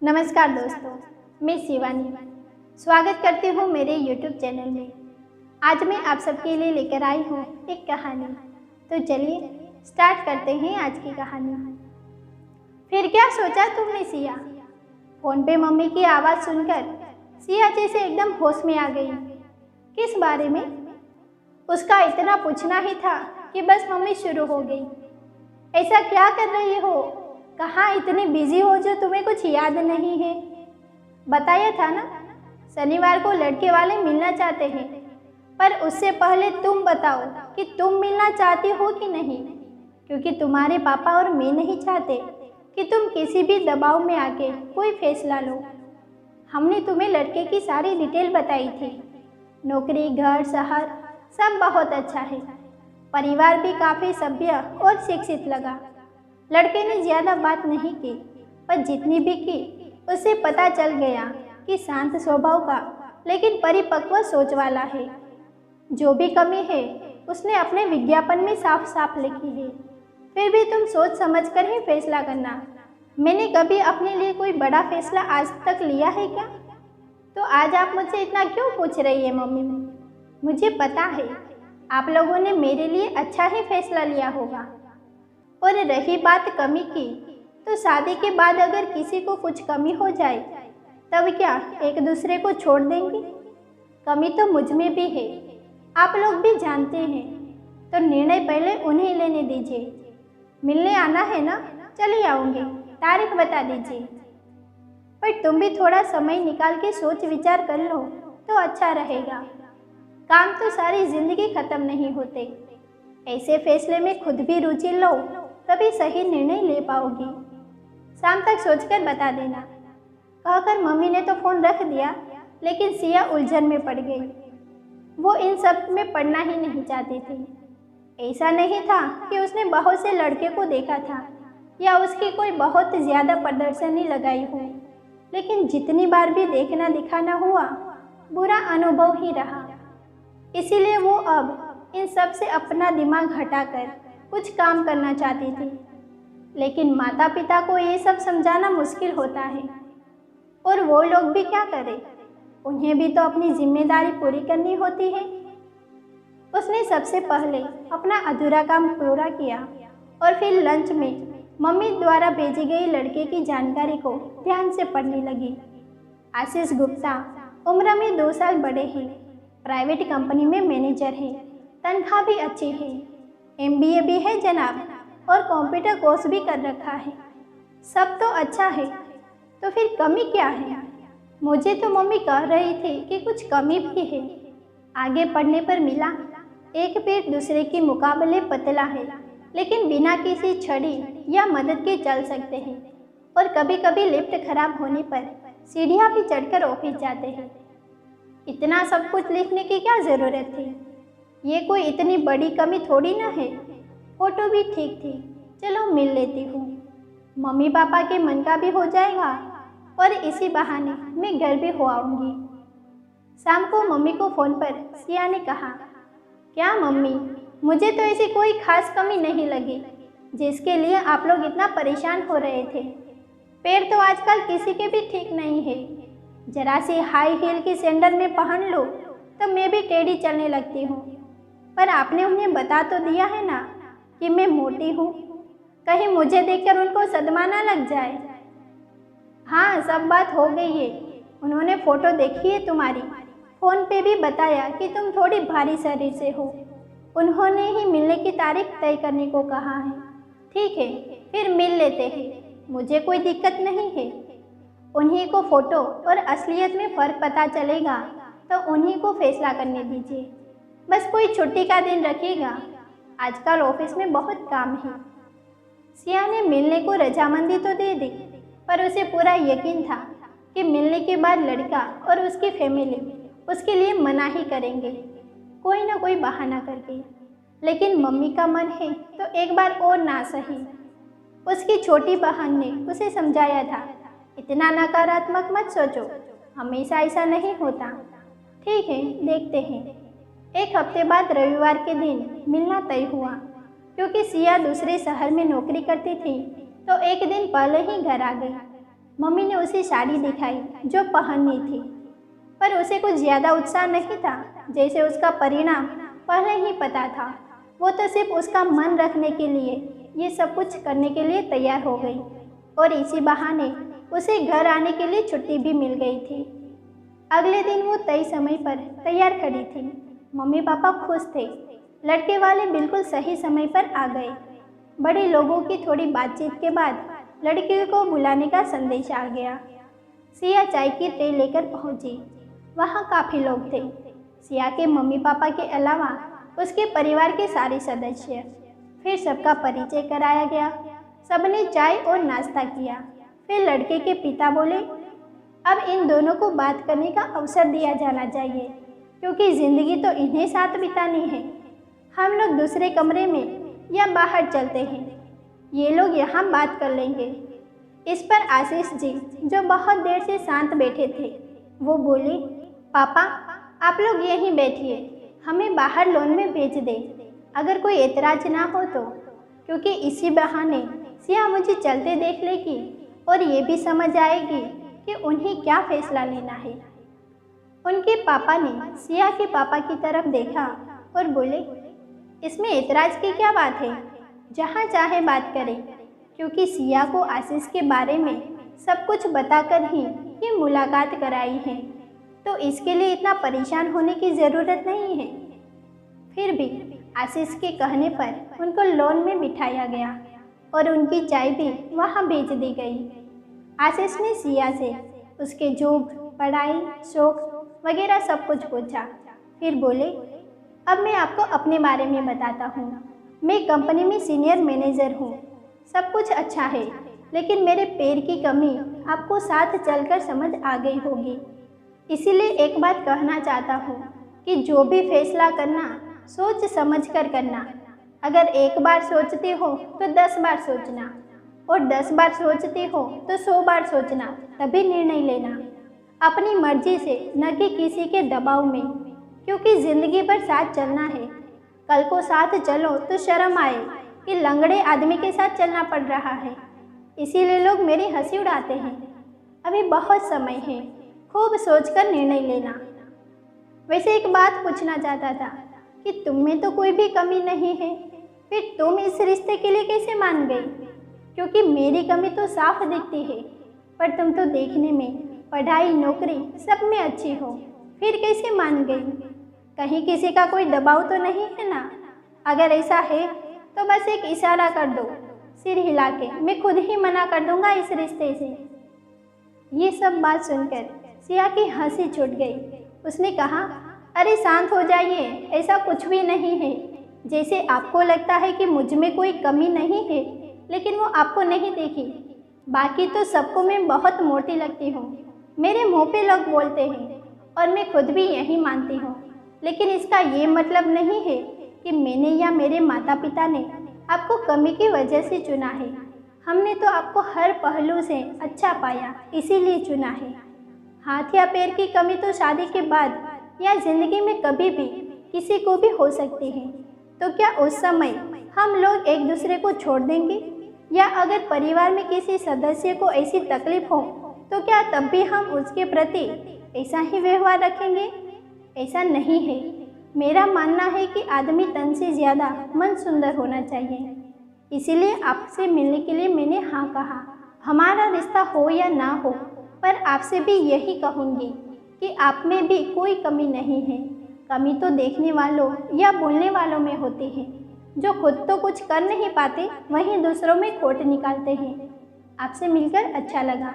नमस्कार दोस्तों, मैं शिवानी स्वागत करती हूँ मेरे YouTube चैनल में। आज मैं आप सबके लिए लेकर आई हूँ एक कहानी। तो चलिए स्टार्ट करते हैं आज की कहानी। फिर क्या सोचा तुमने सिया? फ़ोन पे मम्मी की आवाज़ सुनकर सिया जैसे एकदम होश में आ गई। किस बारे में? उसका इतना पूछना ही था कि बस मम्मी शुरू हो गई। ऐसा क्या कर रही हो? कहाँ इतनी बिजी हो जो तुम्हें कुछ याद नहीं है? बताया था ना, शनिवार को लड़के वाले मिलना चाहते हैं, पर उससे पहले तुम बताओ कि तुम मिलना चाहती हो कि नहीं, क्योंकि तुम्हारे पापा और मैं नहीं चाहते कि तुम किसी भी दबाव में आके कोई फैसला लो। हमने तुम्हें लड़के की सारी डिटेल बताई थी। नौकरी, घर, शहर सब बहुत अच्छा है। परिवार भी काफ़ी सभ्य और शिक्षित लगा। लड़के ने ज़्यादा बात नहीं की, पर जितनी भी की उसे पता चल गया कि शांत स्वभाव का लेकिन परिपक्व सोच वाला है। जो भी कमी है उसने अपने विज्ञापन में साफ साफ लिखी है। फिर भी तुम सोच समझ कर ही फैसला करना। मैंने कभी अपने लिए कोई बड़ा फैसला आज तक लिया है क्या? तो आज आप मुझसे इतना क्यों पूछ रही है मम्मी? मुझे पता है आप लोगों ने मेरे लिए अच्छा ही फैसला लिया होगा। और रही बात कमी की, तो शादी के बाद अगर किसी को कुछ कमी हो जाए तब क्या एक दूसरे को छोड़ देंगे? कमी तो मुझ में भी है, आप लोग भी जानते हैं, तो निर्णय पहले उन्हें लेने दीजिए। मिलने आना है ना? चले आऊँगी, तारीख बता दीजिए। पर तुम भी थोड़ा समय निकाल के सोच विचार कर लो तो अच्छा रहेगा। काम तो सारी जिंदगी खत्म नहीं होते। ऐसे फैसले में खुद भी रुचि लो, तभी सही निर्णय ले पाओगी। शाम तक सोचकर बता देना। कहकर मम्मी ने तो फ़ोन रख दिया, लेकिन सिया उलझन में पड़ गई। वो इन सब में पड़ना ही नहीं चाहती थी। ऐसा नहीं था कि उसने बहुत से लड़के को देखा था या उसकी कोई बहुत ज़्यादा प्रदर्शनी लगाई हो, लेकिन जितनी बार भी देखना दिखाना हुआ, बुरा अनुभव ही रहा। इसीलिए वो अब इन सब से अपना दिमाग हटाकर कुछ काम करना चाहती थी। लेकिन माता पिता को ये सब समझाना मुश्किल होता है, और वो लोग भी क्या करें? उन्हें भी तो अपनी जिम्मेदारी पूरी करनी होती है। उसने सबसे पहले अपना अधूरा काम पूरा किया और फिर लंच में मम्मी द्वारा भेजी गई लड़के की जानकारी को ध्यान से पढ़ने लगी। आशीष गुप्ता उम्र में 2 साल बड़े हैं, प्राइवेट कंपनी में मैनेजर हैं, तनख्वाह भी अच्छी है, MBA भी है जनाब, और कंप्यूटर कोर्स भी कर रखा है। सब तो अच्छा है, तो फिर कमी क्या है? मुझे तो मम्मी कह रही थी कि कुछ कमी भी है। आगे पढ़ने पर मिला, एक पेट दूसरे के मुकाबले पतला है, लेकिन बिना किसी छड़ी या मदद के चल सकते हैं, और कभी कभी लिफ्ट खराब होने पर सीढ़ियाँ भी चढ़कर ऑफिस जाते हैं। इतना सब कुछ लिखने की क्या ज़रूरत थी? ये कोई इतनी बड़ी कमी थोड़ी ना है। फोटो भी ठीक थी, चलो मिल लेती हूँ। मम्मी पापा के मन का भी हो जाएगा और इसी बहाने मैं घर भी हो आऊँगी। शाम को मम्मी को फ़ोन पर सिया ने कहा, क्या मम्मी, मुझे तो ऐसी कोई खास कमी नहीं लगी जिसके लिए आप लोग इतना परेशान हो रहे थे। पैर तो आजकल किसी के भी ठीक नहीं है। जरा सी हाई हील की सैंडल में पहन लो तो मैं भी टेढ़ी चलने लगती हूँ। पर आपने उन्हें बता तो दिया है ना कि मैं मोटी हूँ, कहीं मुझे देखकर उनको सदमा ना लग जाए। हाँ, सब बात हो गई है। उन्होंने फ़ोटो देखी है तुम्हारी, फ़ोन पे भी बताया कि तुम थोड़ी भारी शरीर से हो। उन्होंने ही मिलने की तारीख तय करने को कहा है। ठीक है, फिर मिल लेते हैं, मुझे कोई दिक्कत नहीं है। उन्हीं को फ़ोटो और असलियत में फ़र्क पता चलेगा तो उन्हीं को फैसला करने दीजिए। बस कोई छुट्टी का दिन रखिएगा, आजकल ऑफिस में बहुत काम है। सिया ने मिलने को रजामंदी तो दे दी, पर उसे पूरा यकीन था कि मिलने के बाद लड़का और उसकी फैमिली उसके लिए मना ही करेंगे, कोई ना कोई बहाना करके। लेकिन मम्मी का मन है तो एक बार और ना सही। उसकी छोटी बहन ने उसे समझाया था, इतना नकारात्मक मत सोचो, हमेशा ऐसा नहीं होता। ठीक है, देखते हैं। एक हफ्ते बाद रविवार के दिन मिलना तय हुआ। क्योंकि सिया दूसरे शहर में नौकरी करती थी तो एक दिन पहले ही घर आ गई। मम्मी ने उसे साड़ी दिखाई जो पहननी थी, पर उसे कुछ ज़्यादा उत्साह नहीं था। जैसे उसका परिणाम पहले ही पता था। वो तो सिर्फ उसका मन रखने के लिए ये सब कुछ करने के लिए तैयार हो गई और इसी बहाने उसे घर आने के लिए छुट्टी भी मिल गई थी। अगले दिन वो तय समय पर तैयार खड़ी थी। मम्मी पापा खुश थे। लड़के वाले बिल्कुल सही समय पर आ गए। बड़े लोगों की थोड़ी बातचीत के बाद लड़के को बुलाने का संदेश आ गया। सिया चाय की ट्रे लेकर पहुंची। वहाँ काफ़ी लोग थे। सिया के मम्मी पापा के अलावा उसके परिवार के सारे सदस्य। फिर सबका परिचय कराया गया। सबने चाय और नाश्ता किया। फिर लड़के के पिता बोले, अब इन दोनों को बात करने का अवसर दिया जाना चाहिए, क्योंकि ज़िंदगी तो इन्हें साथ बितानी है। हम लोग दूसरे कमरे में या बाहर चलते हैं, ये लोग यहाँ बात कर लेंगे। इस पर आशीष जी, जो बहुत देर से शांत बैठे थे, वो बोले, पापा आप लोग यहीं बैठिए, हमें बाहर लॉन में भेज दें, अगर कोई एतराज़ ना हो तो, क्योंकि इसी बहाने सिया मुझे चलते देख लेगी और ये भी समझ आएगी कि उन्हें क्या फैसला लेना है। उनके पापा ने सिया के पापा की तरफ देखा और बोले, इसमें एतराज़ की क्या बात है, जहाँ चाहे बात करें, क्योंकि सिया को आशीष के बारे में सब कुछ बताकर ही ये मुलाकात कराई है, तो इसके लिए इतना परेशान होने की ज़रूरत नहीं है। फिर भी आशीष के कहने पर उनको लॉन में बिठाया गया और उनकी चाय भी वहाँ भेज दी गई। आशीष ने सिया से उसके जॉब, पढ़ाई, शौक वगैरह सब कुछ पूछा। फिर बोले, अब मैं आपको अपने बारे में बताता हूँ। मैं कंपनी में सीनियर मैनेजर हूँ। सब कुछ अच्छा है, लेकिन मेरे पैर की कमी आपको साथ चलकर समझ आ गई होगी। इसीलिए एक बात कहना चाहता हूँ कि जो भी फैसला करना सोच समझ कर करना। अगर एक बार सोचते हो तो 10 बार सोचना, और 10 बार सोचते हो तो 100 बार सोचना, तभी निर्णय लेना, अपनी मर्जी से, न कि किसी के दबाव में, क्योंकि ज़िंदगी भर साथ चलना है। कल को साथ चलो तो शर्म आए कि लंगड़े आदमी के साथ चलना पड़ रहा है। इसीलिए लोग मेरी हंसी उड़ाते हैं। अभी बहुत समय है, खूब सोचकर निर्णय लेना। वैसे एक बात पूछना चाहता था कि तुम में तो कोई भी कमी नहीं है, फिर तुम इस रिश्ते के लिए कैसे मान गई? क्योंकि मेरी कमी तो साफ दिखती है, पर तुम तो देखने में, पढ़ाई, नौकरी सब में अच्छी हो, फिर कैसे मान गई? कहीं किसी का कोई दबाव तो नहीं है ना? अगर ऐसा है तो बस एक इशारा कर दो, सिर हिला के, मैं खुद ही मना कर दूंगा इस रिश्ते से। ये सब बात सुनकर सिया की हंसी छूट गई। उसने कहा, अरे शांत हो जाइए, ऐसा कुछ भी नहीं है। जैसे आपको लगता है कि मुझ में कोई कमी नहीं है, लेकिन वो आपको नहीं देखी। बाकी तो सबको मैं बहुत मोटी लगती हूँ, मेरे मुंह पे लोग बोलते हैं, और मैं खुद भी यही मानती हूँ। लेकिन इसका ये मतलब नहीं है कि मैंने या मेरे माता पिता ने आपको कमी की वजह से चुना है। हमने तो आपको हर पहलू से अच्छा पाया, इसीलिए चुना है। हाथ या पैर की कमी तो शादी के बाद या ज़िंदगी में कभी भी किसी को भी हो सकती है। तो क्या उस समय हम लोग एक दूसरे को छोड़ देंगे? या अगर परिवार में किसी सदस्य को ऐसी तकलीफ हो तो क्या तब भी हम उसके प्रति ऐसा ही व्यवहार रखेंगे? ऐसा नहीं है। मेरा मानना है कि आदमी तन से ज़्यादा मन सुंदर होना चाहिए। इसीलिए आपसे मिलने के लिए मैंने हाँ कहा। हमारा रिश्ता हो या ना हो, पर आपसे भी यही कहूँगी कि आप में भी कोई कमी नहीं है। कमी तो देखने वालों या बोलने वालों में होती है, जो खुद तो कुछ कर नहीं पाते, वहीं दूसरों में खोट निकालते हैं। आपसे मिलकर अच्छा लगा।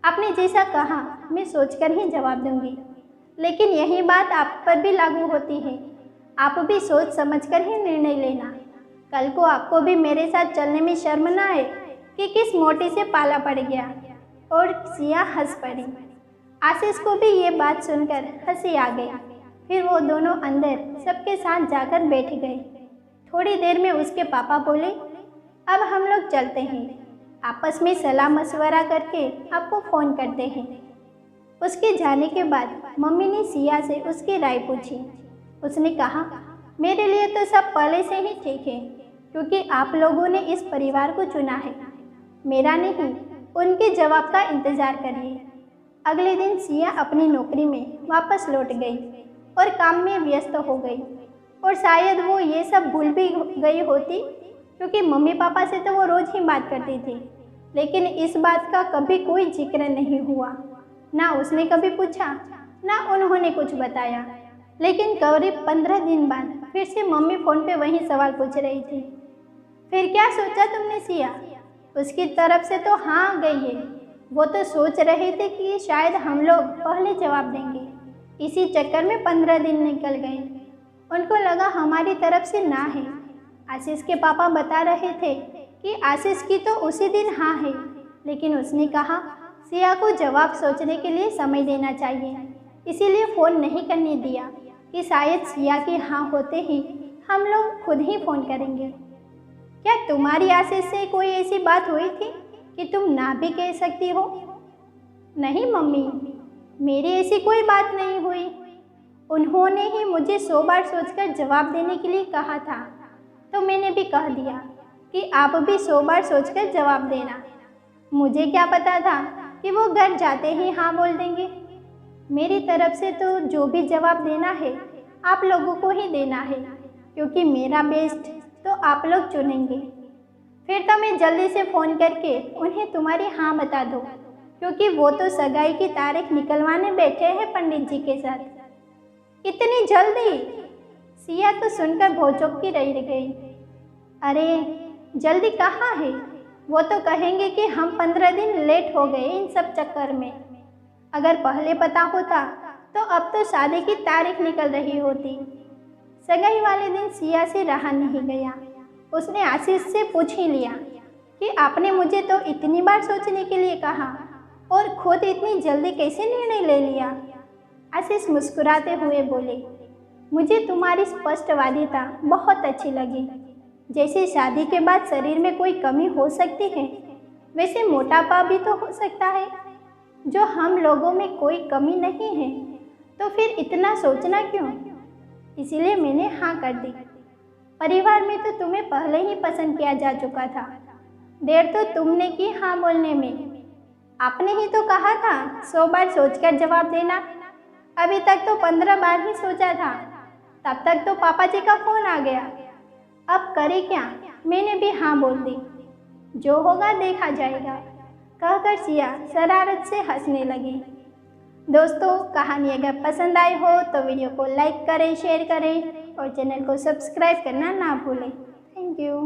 आपने जैसा कहा मैं सोचकर ही जवाब दूंगी, लेकिन यही बात आप पर भी लागू होती है। आप भी सोच समझकर ही निर्णय लेना। कल को आपको भी मेरे साथ चलने में शर्म ना आए कि किस मोटी से पाला पड़ गया। और सिया हंस पड़ी। आशीष को भी ये बात सुनकर हंसी आ गई। फिर वो दोनों अंदर सबके साथ जाकर बैठ गए। थोड़ी देर में उसके पापा बोले, अब हम लोग चलते हैं, आपस में सलाह मशवरा करके आपको फ़ोन करते हैं। उसके जाने के बाद मम्मी ने सिया से उसकी राय पूछी। उसने कहा, मेरे लिए तो सब पहले से ही ठीक है, क्योंकि आप लोगों ने इस परिवार को चुना है, मेरा नहीं। उनके जवाब का इंतज़ार करिए। अगले दिन सिया अपनी नौकरी में वापस लौट गई और काम में व्यस्त हो गई, और शायद वो ये सब भूल भी गई होती, क्योंकि मम्मी पापा से तो वो रोज़ ही बात करती थी। लेकिन इस बात का कभी कोई जिक्र नहीं हुआ, ना उसने कभी पूछा, ना उन्होंने कुछ बताया। लेकिन करीब 15 दिन बाद फिर से मम्मी फ़ोन पे वही सवाल पूछ रही थी। फिर क्या सोचा तुमने सिया? उसकी तरफ से तो हाँ आ गई है। वो तो सोच रहे थे कि शायद हम लोग पहले जवाब देंगे। इसी चक्कर में 15 दिन निकल गए। उनको लगा हमारी तरफ से ना है। आशीष के पापा बता रहे थे कि आशीष की तो उसी दिन हाँ है, लेकिन उसने कहा सिया को जवाब सोचने के लिए समय देना चाहिए, इसीलिए फ़ोन नहीं करने दिया कि शायद सिया की हाँ होते ही हम लोग खुद ही फ़ोन करेंगे। क्या तुम्हारी आशीष से कोई ऐसी बात हुई थी कि तुम ना भी कह सकती हो? नहीं मम्मी, मेरी ऐसी कोई बात नहीं हुई। उन्होंने ही मुझे 100 बार सोचकर जवाब देने के लिए कहा था, तो मैंने भी कह दिया कि आप भी 100 बार सोचकर जवाब देना। मुझे क्या पता था कि वो घर जाते ही हाँ बोल देंगे। मेरी तरफ से तो जो भी जवाब देना है आप लोगों को ही देना है, क्योंकि मेरा बेस्ट तो आप लोग चुनेंगे। फिर तो मैं जल्दी से फ़ोन करके उन्हें तुम्हारी हाँ बता दो, क्योंकि वो तो सगाई की तारीख निकलवाने बैठे हैं पंडित जी के साथ। इतनी जल्दी? सिया तो सुनकर भौचक्की रह गई। अरे जल्दी कहाँ है? वो तो कहेंगे कि हम 15 दिन लेट हो गए इन सब चक्कर में। अगर पहले पता होता तो अब तो शादी की तारीख निकल रही होती। सगाई वाले दिन सिया से रहा नहीं गया। उसने आशीष से पूछ ही लिया कि आपने मुझे तो इतनी बार सोचने के लिए कहा और खुद इतनी जल्दी कैसे निर्णय ले लिया? आशीष मुस्कुराते हुए बोले, मुझे तुम्हारी स्पष्टवादिता बहुत अच्छी लगी। जैसे शादी के बाद शरीर में कोई कमी हो सकती है, वैसे मोटापा भी तो हो सकता है, जो हम लोगों में कोई कमी नहीं है। तो फिर इतना सोचना क्यों? इसीलिए मैंने हाँ कर दी। परिवार में तो तुम्हें पहले ही पसंद किया जा चुका था। देर तो तुमने की हाँ बोलने में। आपने ही तो कहा था 100 बार सोचकर जवाब देना। अभी तक तो 15 बार ही सोचा था। तब तक तो पापा जी का फ़ोन आ गया। अब करे क्या? मैंने भी हाँ बोल दी। जो होगा देखा जाएगा, कहकर सिया शरारत से हंसने लगी। दोस्तों, कहानी अगर पसंद आई हो तो वीडियो को लाइक करें, शेयर करें और चैनल को सब्सक्राइब करना ना भूलें। Thank you.